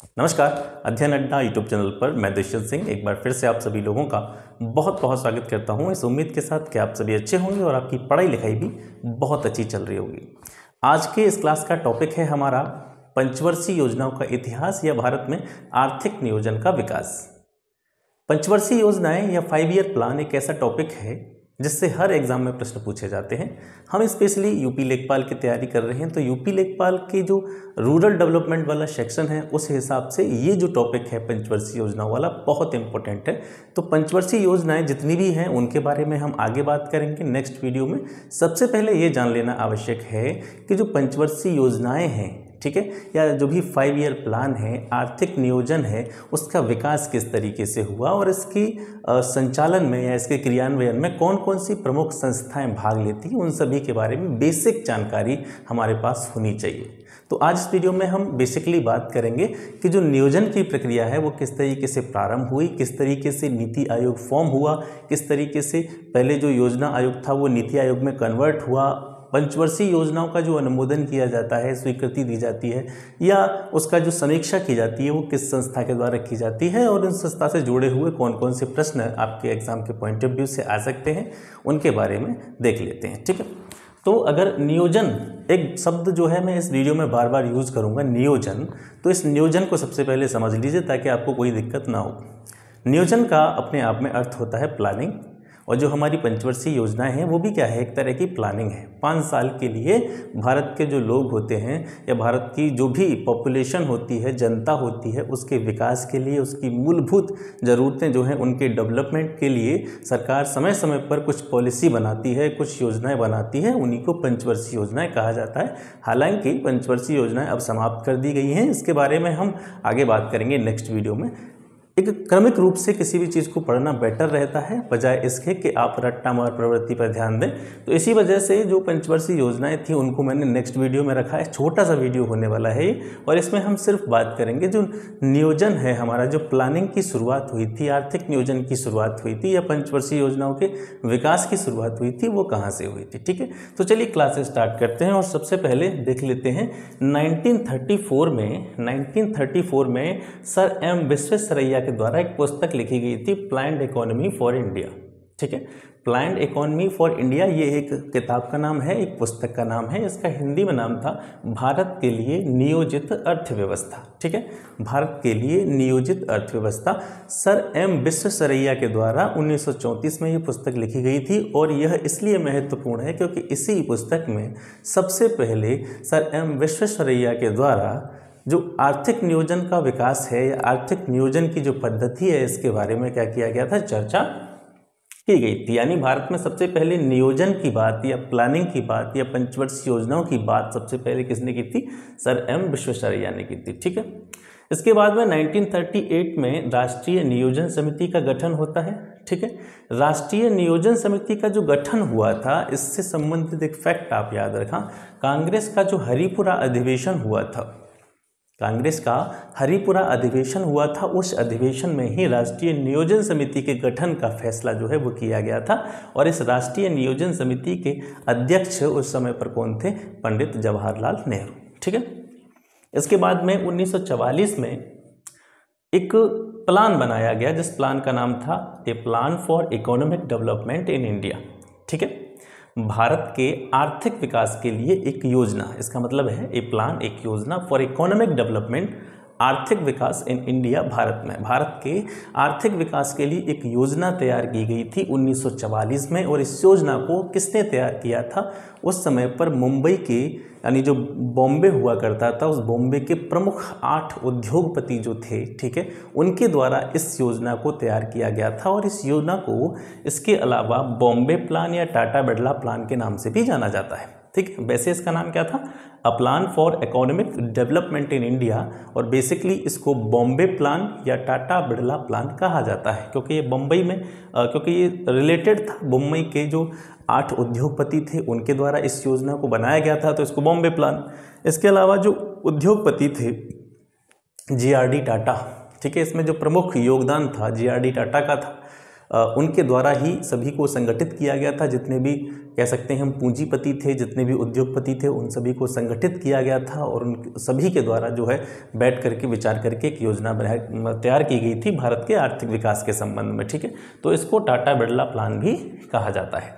नमस्कार। अध्ययन अड्डा यूट्यूब चैनल पर मैं दुष्यंत सिंह एक बार फिर से आप सभी लोगों का बहुत बहुत स्वागत करता हूं, इस उम्मीद के साथ कि आप सभी अच्छे होंगे और आपकी पढ़ाई लिखाई भी बहुत अच्छी चल रही होगी। आज के इस क्लास का टॉपिक है हमारा पंचवर्षीय योजनाओं का इतिहास या भारत में आर्थिक नियोजन का विकास। पंचवर्षीय योजनाएं या 5 ईयर प्लान एक ऐसा टॉपिक है जिससे हर एग्जाम में प्रश्न पूछे जाते हैं। हम स्पेशली यूपी लेखपाल की तैयारी कर रहे हैं, तो यूपी लेखपाल के जो रूरल डेवलपमेंट वाला सेक्शन है उस हिसाब से ये जो टॉपिक है पंचवर्षीय योजनाओं वाला बहुत इंपॉर्टेंट है। तो पंचवर्षीय योजनाएं जितनी भी हैं उनके बारे में हम आगे बात करेंगे नेक्स्ट वीडियो में। सबसे पहले ये जान लेना आवश्यक है कि जो पंचवर्षीय योजनाएं हैं, ठीक है, या जो भी 5 ईयर प्लान है, आर्थिक नियोजन है, उसका विकास किस तरीके से हुआ और इसकी संचालन में या इसके क्रियान्वयन में कौन कौन सी प्रमुख संस्थाएं भाग लेती हैं, उन सभी के बारे में बेसिक जानकारी हमारे पास होनी चाहिए। तो आज इस वीडियो में हम बेसिकली बात करेंगे कि जो नियोजन की प्रक्रिया है वो किस तरीके से प्रारंभ हुई, किस तरीके से नीति आयोग फॉर्म हुआ, किस तरीके से पहले जो योजना आयोग था वो नीति आयोग में कन्वर्ट हुआ, पंचवर्षीय योजनाओं का जो अनुमोदन किया जाता है, स्वीकृति दी जाती है या उसका जो समीक्षा की जाती है वो किस संस्था के द्वारा की जाती है, और उन संस्था से जुड़े हुए कौन कौन से प्रश्न आपके एग्जाम के पॉइंट ऑफ व्यू से आ सकते हैं उनके बारे में देख लेते हैं। ठीक है, तो अगर नियोजन एक शब्द जो है मैं इस वीडियो में बार बार यूज़ करूँगा, नियोजन, तो इस नियोजन को सबसे पहले समझ लीजिए ताकि आपको कोई दिक्कत ना हो। नियोजन का अपने आप में अर्थ होता है प्लानिंग, और जो हमारी पंचवर्षीय योजनाएं हैं वो भी क्या है, एक तरह की प्लानिंग है। 5 साल के लिए भारत के जो लोग होते हैं या भारत की जो भी पॉपुलेशन होती है, जनता होती है, उसके विकास के लिए, उसकी मूलभूत ज़रूरतें जो हैं उनके डेवलपमेंट के लिए सरकार समय समय पर कुछ पॉलिसी बनाती है, कुछ योजनाएं बनाती है, उन्हीं को पंचवर्षीय योजनाएं कहा जाता है। हालांकि पंचवर्षीय योजनाएं अब समाप्त कर दी गई हैं, इसके बारे में हम आगे बात करेंगे नेक्स्ट वीडियो में। एक क्रमिक रूप से किसी भी चीज़ को पढ़ना बेटर रहता है बजाय इसके कि आप रट्टा मार प्रवृत्ति पर ध्यान दें। तो इसी वजह से जो पंचवर्षीय योजनाएं थी उनको मैंने नेक्स्ट वीडियो में रखा है। छोटा सा वीडियो होने वाला है ये, और इसमें हम सिर्फ बात करेंगे जो नियोजन है हमारा, जो प्लानिंग की शुरुआत हुई थी, आर्थिक नियोजन की शुरुआत हुई थी या पंचवर्षीय योजनाओं के विकास की शुरुआत हुई थी, वो कहाँ से हुई थी। ठीक है, तो चलिए क्लास स्टार्ट करते हैं और सबसे पहले देख लेते हैं 1934 में सर एम विश्वेश्वरैया के द्वारा एक पुस्तक लिखी गई थी, प्लान्ड इकोनॉमी फॉर इंडिया। ठीक है, प्लान्ड इकोनॉमी फॉर इंडिया ये एक किताब का नाम है, एक पुस्तक का नाम है। इसका हिंदी में नाम था भारत के लिए नियोजित अर्थव्यवस्था। ठीक है, भारत के लिए नियोजित अर्थव्यवस्था सर एम विश्वेश्वरैया के द्वारा 1934 में ये पुस्तक लिखी गई थी, और यह इसलिए महत्वपूर्ण है क्योंकि इसी पुस्तक में सबसे पहले सर एम विश्वेश्वरैया के द्वारा जो आर्थिक नियोजन का विकास है या आर्थिक नियोजन की जो पद्धति है इसके बारे में क्या किया गया था, चर्चा की गई थी। यानी भारत में सबसे पहले नियोजन की बात या प्लानिंग की बात या पंचवर्षीय योजनाओं की बात सबसे पहले किसने की थी, सर एम विश्वेश्वरैया ने की थी। ठीक है, इसके बाद में 1938 में राष्ट्रीय नियोजन समिति का गठन होता है। ठीक है, राष्ट्रीय नियोजन समिति का जो गठन हुआ था इससे संबंधित एक फैक्ट आप याद रखा, कांग्रेस का जो हरिपुरा अधिवेशन हुआ था, कांग्रेस का हरिपुरा अधिवेशन हुआ था, उस अधिवेशन में ही राष्ट्रीय नियोजन समिति के गठन का फैसला जो है वो किया गया था। और इस राष्ट्रीय नियोजन समिति के अध्यक्ष उस समय पर कौन थे, पंडित जवाहरलाल नेहरू। ठीक है, इसके बाद में 1944 में एक प्लान बनाया गया जिस प्लान का नाम था a plan for economic development in India. ठीक है, भारत के आर्थिक विकास के लिए एक योजना, इसका मतलब है ए प्लान, एक योजना फॉर इकोनॉमिक डेवलपमेंट, आर्थिक विकास इन इंडिया, भारत में, भारत के आर्थिक विकास के लिए एक योजना तैयार की गई थी 1944 में। और इस योजना को किसने तैयार किया था, उस समय पर मुंबई के यानी जो बॉम्बे हुआ करता था उस बॉम्बे के प्रमुख 8 उद्योगपति जो थे, ठीक है, उनके द्वारा इस योजना को तैयार किया गया था। और इस योजना को इसके अलावा बॉम्बे प्लान या टाटा बिरला प्लान के नाम से भी जाना जाता है। ठीक है, वैसे इसका नाम क्या था, a plan for economic development in India, और बेसिकली इसको बॉम्बे प्लान या टाटा बिरला प्लान कहा जाता है क्योंकि ये बम्बई में क्योंकि ये रिलेटेड था, मुंबई के जो 8 उद्योगपति थे उनके द्वारा इस योजना को बनाया गया था, तो इसको बॉम्बे प्लान। इसके अलावा जो उद्योगपति थे GRD टाटा, ठीक है, इसमें जो प्रमुख योगदान था GRD टाटा का था। उनके द्वारा ही सभी को संगठित किया गया था। जितने भी कह सकते हैं हम पूंजीपति थे, जितने भी उद्योगपति थे, उन सभी को संगठित किया गया था और उन सभी के द्वारा जो है बैठ करके विचार करके एक योजना तैयार की गई थी भारत के आर्थिक विकास के संबंध में। ठीक है, तो इसको टाटा बिरला प्लान भी कहा जाता है।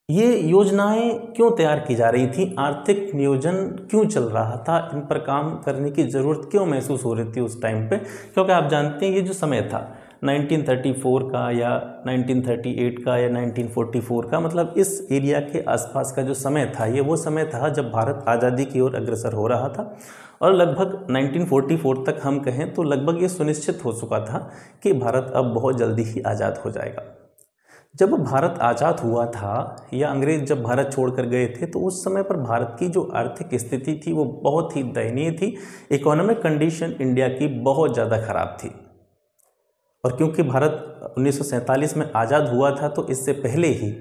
ये योजनाएं क्यों तैयार की जा रही थी, आर्थिक नियोजन क्यों चल रहा था, इन पर काम करने की ज़रूरत क्यों महसूस हो रही थी उस टाइम पे? क्योंकि आप जानते हैं ये जो समय था 1934 का या 1938 का या 1944 का, मतलब इस एरिया के आसपास का जो समय था, ये वो समय था जब भारत आज़ादी की ओर अग्रसर हो रहा था। और लगभग 1944 तक हम कहें तो लगभग ये सुनिश्चित हो चुका था कि भारत अब बहुत जल्दी ही आज़ाद हो जाएगा। जब भारत आज़ाद हुआ था या अंग्रेज जब भारत छोड़कर गए थे, तो उस समय पर भारत की जो आर्थिक स्थिति थी वो बहुत ही दयनीय थी। इकोनॉमिक कंडीशन इंडिया की बहुत ज़्यादा ख़राब थी। और क्योंकि भारत 1947 में आज़ाद हुआ था, तो इससे पहले ही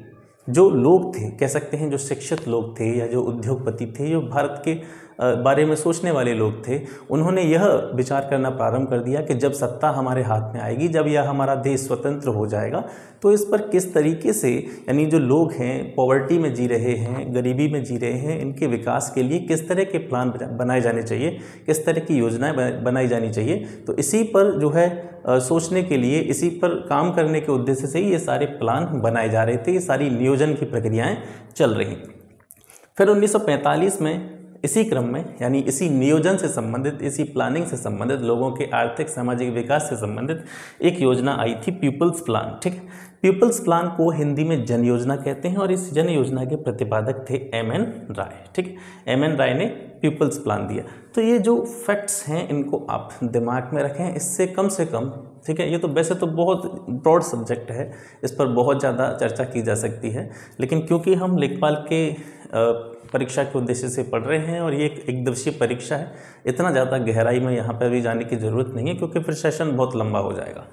जो लोग थे, कह सकते हैं जो शिक्षित लोग थे या जो उद्योगपति थे, जो भारत के बारे में सोचने वाले लोग थे, उन्होंने यह विचार करना प्रारंभ कर दिया कि जब सत्ता हमारे हाथ में आएगी, जब यह हमारा देश स्वतंत्र हो जाएगा, तो इस पर किस तरीके से, यानी जो लोग हैं पॉवर्टी में जी रहे हैं, गरीबी में जी रहे हैं, इनके विकास के लिए किस तरह के प्लान बनाए जाने चाहिए, किस तरह की योजनाएं बनाई जानी चाहिए। तो इसी पर जो है सोचने के लिए, इसी पर काम करने के उद्देश्य से ही ये सारे प्लान बनाए जा रहे थे, ये सारी नियोजन की प्रक्रियाएं चल रही। फिर 1945 में इसी क्रम में, यानी इसी नियोजन से संबंधित, इसी प्लानिंग से संबंधित, लोगों के आर्थिक सामाजिक विकास से संबंधित एक योजना आई थी, पीपल्स प्लान। ठीक है, पीपल्स प्लान को हिंदी में जन योजना कहते हैं और इस जन योजना के प्रतिपादक थे एम.एन. राय। ठीक है, एम.एन. राय ने पीपल्स प्लान दिया। तो ये जो फैक्ट्स हैं इनको आप दिमाग में रखें, इससे कम से कम, ठीक है, ये तो वैसे तो बहुत ब्रॉड सब्जेक्ट है, इस पर बहुत ज़्यादा चर्चा की जा सकती है, लेकिन क्योंकि हम लेखपाल के परीक्षा के उद्देश्य से पढ़ रहे हैं और ये एक दिवसीय परीक्षा है, इतना ज़्यादा गहराई में यहाँ पर भी जाने की ज़रूरत नहीं है, क्योंकि फिर सेशन बहुत लंबा हो जाएगा।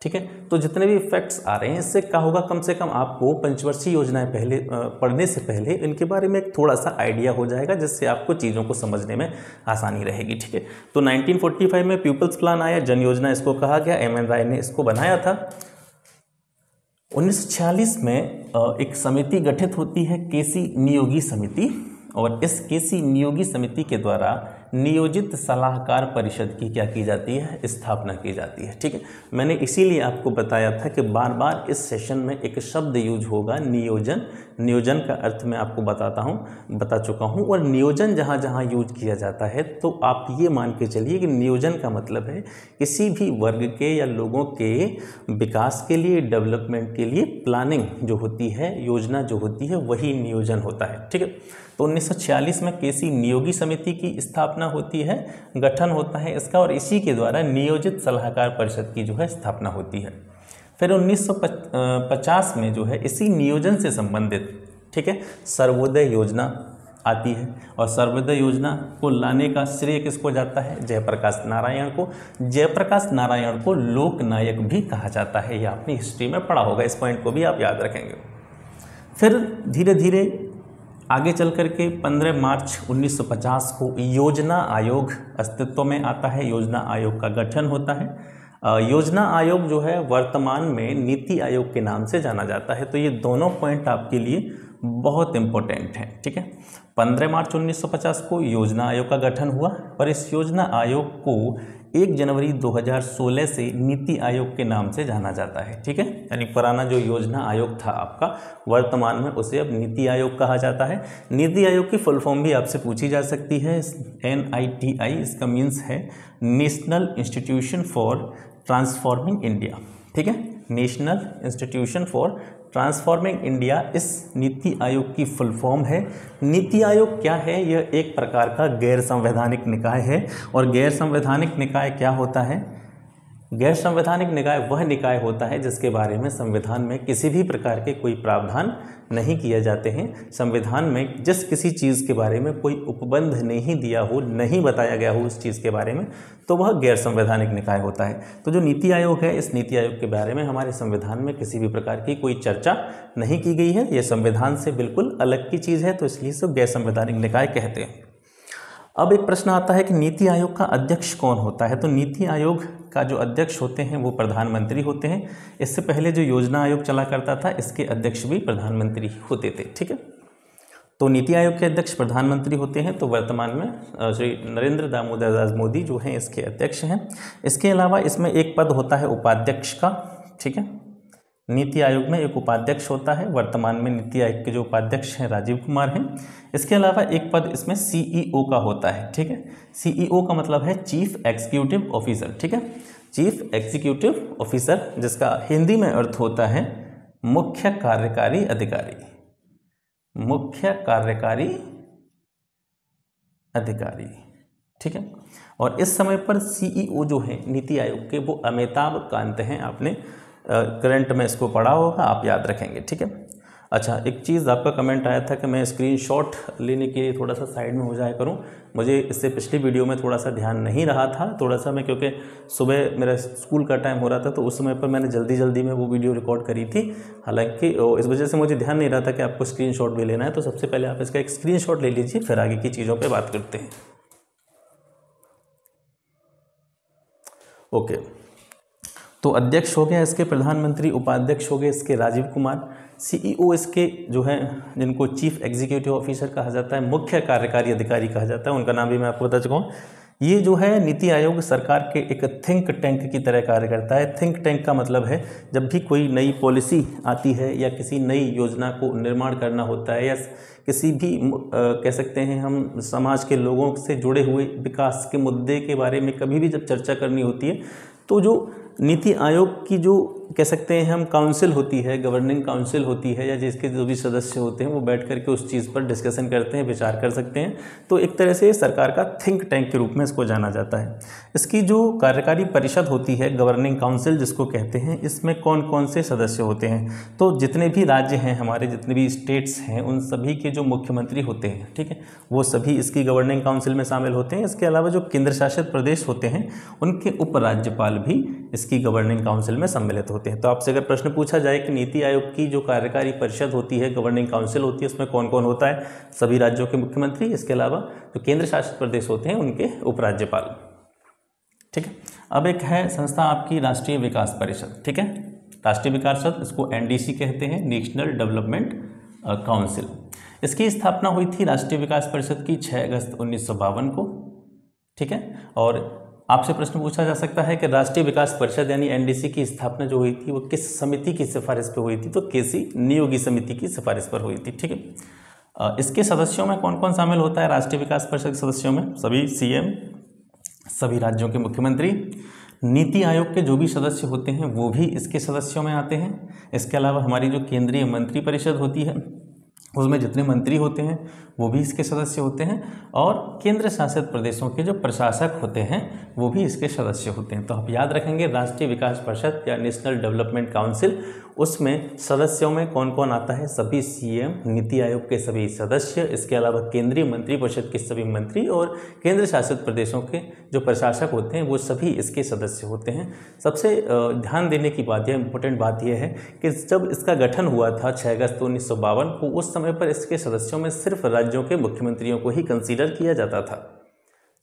ठीक है, तो जितने भी फैक्ट्स आ रहे हैं, इससे क्या होगा, कम से कम आपको पंचवर्षीय योजनाएं पहले पढ़ने से पहले इनके बारे में एक थोड़ा सा आइडिया हो जाएगा, जिससे आपको चीज़ों को समझने में आसानी रहेगी। ठीक है, तो 1945 में पीपल्स प्लान आया, जन योजना इसको कहा गया, एम.एन. राय ने इसको बनाया था। 1946 में एक समिति गठित होती है, केसी नियोगी समिति, और इस केसी नियोगी समिति के द्वारा नियोजित सलाहकार परिषद की क्या की जाती है, स्थापना की जाती है। ठीक है, मैंने इसीलिए आपको बताया था कि बार बार इस सेशन में एक शब्द यूज होगा, नियोजन। नियोजन का अर्थ मैं आपको बता चुका हूँ, और नियोजन जहाँ जहाँ यूज किया जाता है, तो आप ये मान के चलिए कि नियोजन का मतलब है किसी भी वर्ग के या लोगों के विकास के लिए, डेवलपमेंट के लिए प्लानिंग जो होती है, योजना जो होती है, वही नियोजन होता है। ठीक है, तो 1946 में केसी नियोगी समिति की स्थापना होती है, गठन होता है इसका, और इसी के द्वारा नियोजित सलाहकार परिषद की जो है स्थापना होती है। फिर 1950 में जो है इसी नियोजन से संबंधित, ठीक है, सर्वोदय योजना आती है, और सर्वोदय योजना को लाने का श्रेय किसको जाता है, जयप्रकाश नारायण को। जयप्रकाश नारायण को लोकनायक भी कहा जाता है, यह आपने हिस्ट्री में पढ़ा होगा, इस पॉइंट को भी आप याद रखेंगे। फिर धीरे धीरे आगे चल कर के 15 मार्च 1950 को योजना आयोग अस्तित्व में आता है, योजना आयोग का गठन होता है। योजना आयोग जो है वर्तमान में नीति आयोग के नाम से जाना जाता है। तो ये दोनों पॉइंट आपके लिए बहुत इम्पोर्टेंट हैं। ठीक है, 15 मार्च 1950 को योजना आयोग का गठन हुआ, और इस योजना आयोग को 1 जनवरी 2016 से नीति आयोग के नाम से जाना जाता है। ठीक है, यानी पुराना जो योजना आयोग था आपका, वर्तमान में उसे अब नीति आयोग कहा जाता है। नीति आयोग की फुल फॉर्म भी आपसे पूछी जा सकती है, NITI, इसका मीन्स है national institution for transforming India. ठीक है, national institution for transforming India इस नीति आयोग की फुल फॉर्म है। नीति आयोग क्या है, यह एक प्रकार का गैर संवैधानिक निकाय है। और गैर संवैधानिक निकाय क्या होता है, गैर संवैधानिक निकाय वह निकाय होता है जिसके बारे में संविधान में किसी भी प्रकार के कोई प्रावधान नहीं किए जाते हैं। संविधान में जिस किसी चीज़ के बारे में कोई उपबंध नहीं दिया हो, नहीं बताया गया हो उस चीज़ के बारे में, तो वह गैर संवैधानिक निकाय होता है। तो जो नीति आयोग है, इस नीति आयोग के बारे में हमारे संविधान में किसी भी प्रकार की कोई चर्चा नहीं की गई है। यह संविधान से बिल्कुल अलग की चीज़ है, तो इसलिए इसे गैर संवैधानिक निकाय कहते हैं। अब एक प्रश्न आता है कि नीति आयोग का अध्यक्ष कौन होता है। तो नीति आयोग का जो अध्यक्ष होते हैं वो प्रधानमंत्री होते हैं। इससे पहले जो योजना आयोग चला करता था, इसके अध्यक्ष भी प्रधानमंत्री होते थे। ठीक है, तो नीति आयोग के अध्यक्ष प्रधानमंत्री होते हैं। तो वर्तमान में श्री नरेंद्र दामोदर दास मोदी जो हैं इसके अध्यक्ष हैं। इसके अलावा इसमें एक पद होता है उपाध्यक्ष का। ठीक है, नीति आयोग में एक उपाध्यक्ष होता है। वर्तमान में नीति आयोग के जो उपाध्यक्ष हैं राजीव कुमार हैं। इसके अलावा एक पद इसमें सीईओ का होता है। ठीक है, सीईओ का मतलब है चीफ एग्जीक्यूटिव ऑफिसर। ठीक है, चीफ एग्जीक्यूटिव ऑफिसर, जिसका हिंदी में अर्थ होता है मुख्य कार्यकारी अधिकारी। मुख्य कार्यकारी अधिकारी। ठीक है, और इस समय पर सीईओ जो है नीति आयोग के वो अमिताभ कांत हैं। आपने करंट में इसको पढ़ा होगा, आप याद रखेंगे। ठीक है, अच्छा, एक चीज़ आपका कमेंट आया था कि मैं स्क्रीनशॉट लेने के लिए थोड़ा सा साइड में हो जाया करूं। मुझे इससे पिछली वीडियो में थोड़ा सा ध्यान नहीं रहा था। थोड़ा सा मैं, क्योंकि सुबह मेरा स्कूल का टाइम हो रहा था, तो उस समय पर मैंने जल्दी में वो वीडियो रिकॉर्ड करी थी। हालांकि इस वजह से मुझे ध्यान नहीं रहा था कि आपको स्क्रीनशॉट भी लेना है। तो सबसे पहले आप इसका एक स्क्रीनशॉट ले लीजिए, फिर आगे की चीज़ों पर बात करते हैं। ओके, तो अध्यक्ष हो गया इसके प्रधानमंत्री, उपाध्यक्ष हो गए इसके राजीव कुमार, सीईओ इसके जो है जिनको चीफ एग्जीक्यूटिव ऑफिसर कहा जाता है, मुख्य कार्यकारी अधिकारी कहा जाता है, उनका नाम भी मैं आपको बता चुका हूँ। ये जो है नीति आयोग सरकार के एक थिंक टैंक की तरह कार्य करता है। थिंक टैंक का मतलब है जब भी कोई नई पॉलिसी आती है या किसी नई योजना को निर्माण करना होता है या किसी भी कह सकते हैं हम समाज के लोगों से जुड़े हुए विकास के मुद्दे के बारे में कभी भी जब चर्चा करनी होती है, तो जो नीति आयोग की जो कह सकते हैं हम काउंसिल होती है, गवर्निंग काउंसिल होती है, या जिसके जो भी सदस्य होते हैं वो बैठ करके उस चीज़ पर डिस्कशन करते हैं, विचार कर सकते हैं। तो एक तरह से सरकार का थिंक टैंक के रूप में इसको जाना जाता है। इसकी जो कार्यकारी परिषद होती है, गवर्निंग काउंसिल जिसको कहते हैं, इसमें कौन कौन से सदस्य होते हैं। तो जितने भी राज्य हैं हमारे, जितने भी स्टेट्स हैं, उन सभी के जो मुख्यमंत्री होते हैं, ठीक है, वो सभी इसकी गवर्निंग काउंसिल में शामिल होते हैं। इसके अलावा जो केंद्र शासित प्रदेश होते हैं उनके उपराज्यपाल भी इसकी गवर्निंग काउंसिल में सम्मिलित होते हैं। तो आपसे अगर प्रश्न पूछा जाए कि नीति आयोग की जो कार्यकारी परिषद होती है, गवर्निंग काउंसिल होती है, उसमें कौन कौन होता है, सभी राज्यों के मुख्यमंत्री, इसके अलावा जो केंद्र शासित प्रदेश होते हैं उनके उपराज्यपाल। ठीक है, अब एक है संस्था आपकी राष्ट्रीय विकास परिषद। ठीक है, राष्ट्रीय विकास परिषद, इसको एनडीसी कहते हैं, नेशनल डेवलपमेंट काउंसिल। इसकी स्थापना हुई थी राष्ट्रीय विकास परिषद की 6 अगस्त 1952 को। ठीक है, और आपसे प्रश्न पूछा जा सकता है कि राष्ट्रीय विकास परिषद यानी एनडीसी की स्थापना जो हुई थी वो किस समिति की सिफारिश पर हुई थी। तो केसी नियोगी समिति की सिफारिश पर हुई थी। ठीक है, इसके सदस्यों में कौन कौन शामिल होता है राष्ट्रीय विकास परिषद के सदस्यों में? सभी सीएम, सभी राज्यों के मुख्यमंत्री, नीति आयोग के जो भी सदस्य होते हैं वो भी इसके सदस्यों में आते हैं। इसके अलावा हमारी जो केंद्रीय मंत्री परिषद होती है उसमें जितने मंत्री होते हैं वो भी इसके सदस्य होते हैं, और केंद्र शासित प्रदेशों के जो प्रशासक होते हैं वो भी इसके सदस्य होते हैं। तो आप याद रखेंगे राष्ट्रीय विकास परिषद या नेशनल डेवलपमेंट काउंसिल, उसमें सदस्यों में कौन कौन आता है? सभी सीएम, नीति आयोग के सभी सदस्य, इसके अलावा केंद्रीय मंत्री परिषद के सभी मंत्री और केंद्र शासित प्रदेशों के जो प्रशासक होते हैं वो सभी इसके सदस्य होते हैं। सबसे ध्यान देने की बात, यह इम्पोर्टेंट बात यह है कि जब इसका गठन हुआ था 6 अगस्त 1952 को, उस समय पर इसके सदस्यों में सिर्फ राज्यों के मुख्यमंत्रियों को ही कंसीडर किया जाता था।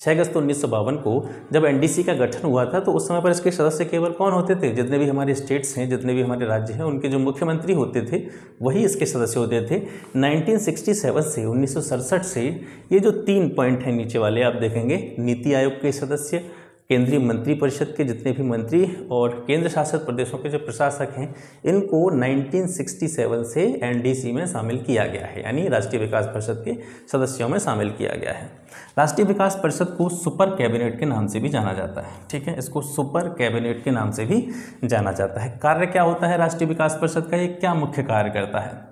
6 अगस्त 1952 को जब एनडीसी का गठन हुआ था तो उस समय पर इसके सदस्य केवल कौन होते थे? जितने भी हमारे स्टेट्स हैं, जितने भी हमारे राज्य हैं, उनके जो मुख्यमंत्री होते थे वही इसके सदस्य होते थे। 1967 से 1967 से ये जो 3 पॉइंट हैं नीचे वाले आप देखेंगे, नीति आयोग के सदस्य, केंद्रीय मंत्री परिषद के जितने भी मंत्री और केंद्र शासित प्रदेशों के जो प्रशासक हैं, इनको 1967 से एनडीसी में शामिल किया गया है, यानी राष्ट्रीय विकास परिषद के सदस्यों में शामिल किया गया है। राष्ट्रीय विकास परिषद को सुपर कैबिनेट के नाम से भी जाना जाता है। ठीक है, इसको सुपर कैबिनेट के नाम से भी जाना जाता है। कार्य क्या होता है राष्ट्रीय विकास परिषद का? ये क्या मुख्य कार्य करता है?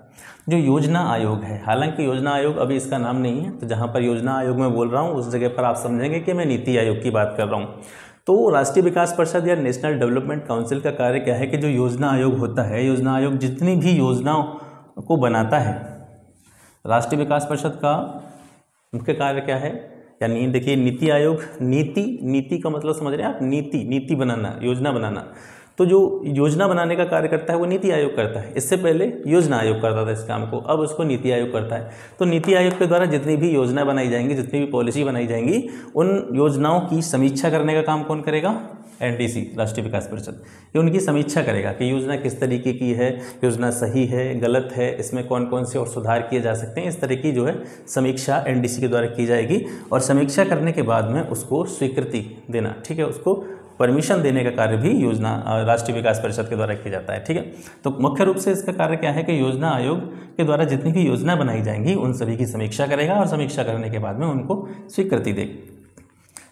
जो योजना आयोग है, हालांकि योजना आयोग अभी इसका नाम नहीं है, तो जहां पर योजना आयोग मैं बोल रहा हूं उस जगह पर आप समझेंगे कि मैं नीति आयोग की बात कर रहा हूं। तो राष्ट्रीय विकास परिषद या नेशनल डेवलपमेंट काउंसिल का कार्य क्या है कि जो योजना आयोग होता है, योजना आयोग जितनी भी योजनाओं को बनाता है, राष्ट्रीय विकास परिषद का मुख्य कार्य क्या है? यानी देखिए, नीति आयोग, नीति का मतलब समझ रहे हैं आप? नीति बनाना, योजना बनाना। तो जो योजना बनाने का कार्य करता है वो नीति आयोग करता है। इससे पहले योजना आयोग करता था इस काम को, अब उसको नीति आयोग करता है। तो नीति आयोग के द्वारा जितनी भी योजना बनाई जाएंगी, जितनी भी पॉलिसी बनाई जाएंगी, उन योजनाओं की समीक्षा करने का काम कौन करेगा? एनडीसी, राष्ट्रीय विकास परिषद। ये उनकी समीक्षा करेगा कि योजना किस तरीके की है, योजना सही है, गलत है, इसमें कौन कौन से और सुधार किए जा सकते हैं। इस तरह की जो है समीक्षा एनडीसी के द्वारा की जाएगी और समीक्षा करने के बाद में उसको स्वीकृति देना, ठीक है, उसको परमिशन देने का कार्य भी योजना राष्ट्रीय विकास परिषद के द्वारा किया जाता है। ठीक है, तो मुख्य रूप से इसका कार्य क्या है कि योजना आयोग के द्वारा जितनी भी योजना बनाई जाएंगी उन सभी की समीक्षा करेगा और समीक्षा करने के बाद में उनको स्वीकृति देगा।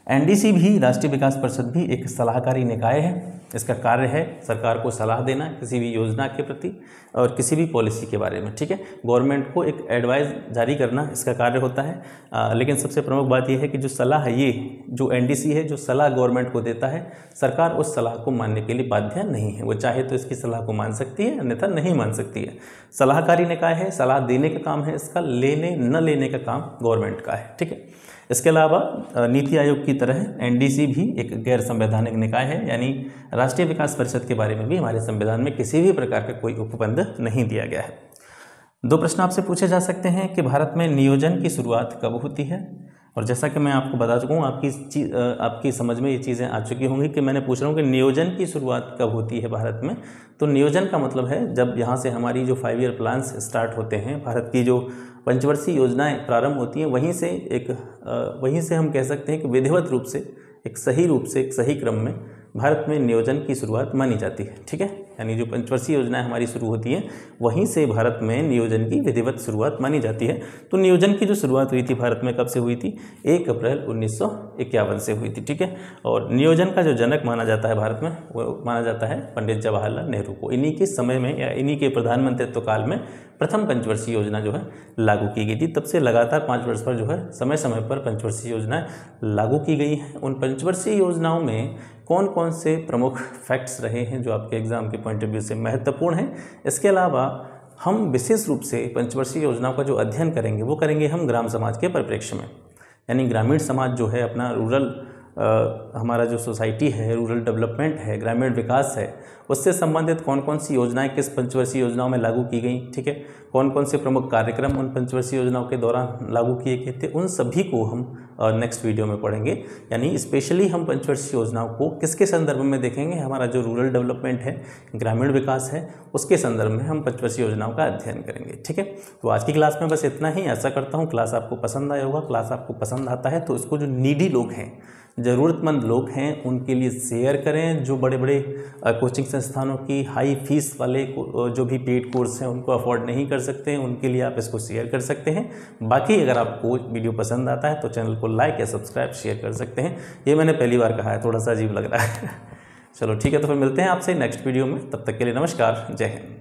एनडीसी भी, राष्ट्रीय विकास परिषद भी एक सलाहकारी निकाय है। इसका कार्य है सरकार को सलाह देना किसी भी योजना के प्रति और किसी भी पॉलिसी के बारे में। ठीक है, गवर्नमेंट को एक एडवाइस जारी करना इसका कार्य होता है। लेकिन सबसे प्रमुख बात यह है कि जो सलाह, ये जो एनडीसी है, जो सलाह गवर्नमेंट को देता है, सरकार उस सलाह को मानने के लिए बाध्य नहीं है। वो चाहे तो इसकी सलाह को मान सकती है, अन्यथा नहीं मान सकती है। सलाहकारी निकाय है, सलाह देने का काम है इसका, लेने न लेने का काम गवर्नमेंट का है। ठीक है, इसके अलावा नीति आयोग की तरह एनडीसी भी एक गैर संवैधानिक निकाय है, यानी राष्ट्रीय विकास परिषद के बारे में भी हमारे संविधान में किसी भी प्रकार का कोई उपबंध नहीं दिया गया है। 2 प्रश्न आपसे पूछे जा सकते हैं कि भारत में नियोजन की शुरुआत कब होती है, और जैसा कि मैं आपको बता चुका हूँ, आपकी समझ में ये चीज़ें आ चुकी होंगी कि मैंने पूछ रहा हूँ कि नियोजन की शुरुआत कब होती है भारत में। तो नियोजन का मतलब है जब यहाँ से हमारी जो 5 ईयर प्लान्स स्टार्ट होते हैं, भारत की जो पंचवर्षीय योजनाएं प्रारंभ होती हैं, वहीं से हम कह सकते हैं कि विधिवत रूप से, एक सही क्रम में भारत में नियोजन की शुरुआत मानी जाती है। ठीक है, यानी जो पंचवर्षीय योजनाएं हमारी शुरू होती हैं, वहीं से भारत में नियोजन की विधिवत शुरुआत मानी जाती है। तो नियोजन की जो शुरुआत हुई थी भारत में कब से हुई थी? 1 अप्रैल 1951 से हुई थी। ठीक है, और नियोजन का जो जनक माना जाता है भारत में, वो माना जाता है पंडित जवाहरलाल नेहरू को। इन्हीं के समय में या इन्हीं के प्रधानमंत्रित्व काल में प्रथम पंचवर्षीय योजना जो है लागू की गई थी। तब से लगातार 5 वर्ष पर जो है समय समय पर पंचवर्षीय योजनाएं लागू की गई हैं। उन पंचवर्षीय योजनाओं में कौन कौन से प्रमुख फैक्ट्स रहे हैं जो आपके एग्जाम के पॉइंट ऑफ व्यू से महत्वपूर्ण हैं। इसके अलावा हम विशेष रूप से पंचवर्षीय योजनाओं का जो अध्ययन करेंगे वो करेंगे हम ग्राम समाज के परिप्रेक्ष्य में, यानी ग्रामीण समाज जो है अपना हमारा जो सोसाइटी है, रूरल डेवलपमेंट है, ग्रामीण विकास है, उससे संबंधित कौन कौन सी योजनाएं किस पंचवर्षीय योजनाओं में लागू की गई। ठीक है, कौन कौन से प्रमुख कार्यक्रम उन पंचवर्षीय योजनाओं के दौरान लागू किए गए थे, उन सभी को हम नेक्स्ट वीडियो में पढ़ेंगे। यानी स्पेशली हम पंचवर्षीय योजनाओं को किसके संदर्भ में देखेंगे? हमारा जो रूरल डेवलपमेंट है, ग्रामीण विकास है, उसके संदर्भ में हम पंचवर्षीय योजनाओं का अध्ययन करेंगे। ठीक है, तो आज की क्लास में बस इतना ही। आशा करता हूँ क्लास आपको पसंद आया होगा। क्लास आपको पसंद आता है तो इसको जो नीडी लोग हैं, ज़रूरतमंद लोग हैं, उनके लिए शेयर करें। जो बड़े बड़े कोचिंग संस्थानों की हाई फीस वाले जो भी पेड कोर्स हैं उनको अफोर्ड नहीं कर सकते हैं, उनके लिए आप इसको शेयर कर सकते हैं। बाकी अगर आपको वीडियो पसंद आता है तो चैनल को लाइक या सब्सक्राइब शेयर कर सकते हैं। ये मैंने पहली बार कहा है, थोड़ा सा अजीब लग रहा है। चलो ठीक है, तो फिर मिलते हैं आपसे नेक्स्ट वीडियो में। तब तक के लिए नमस्कार, जय हिंद।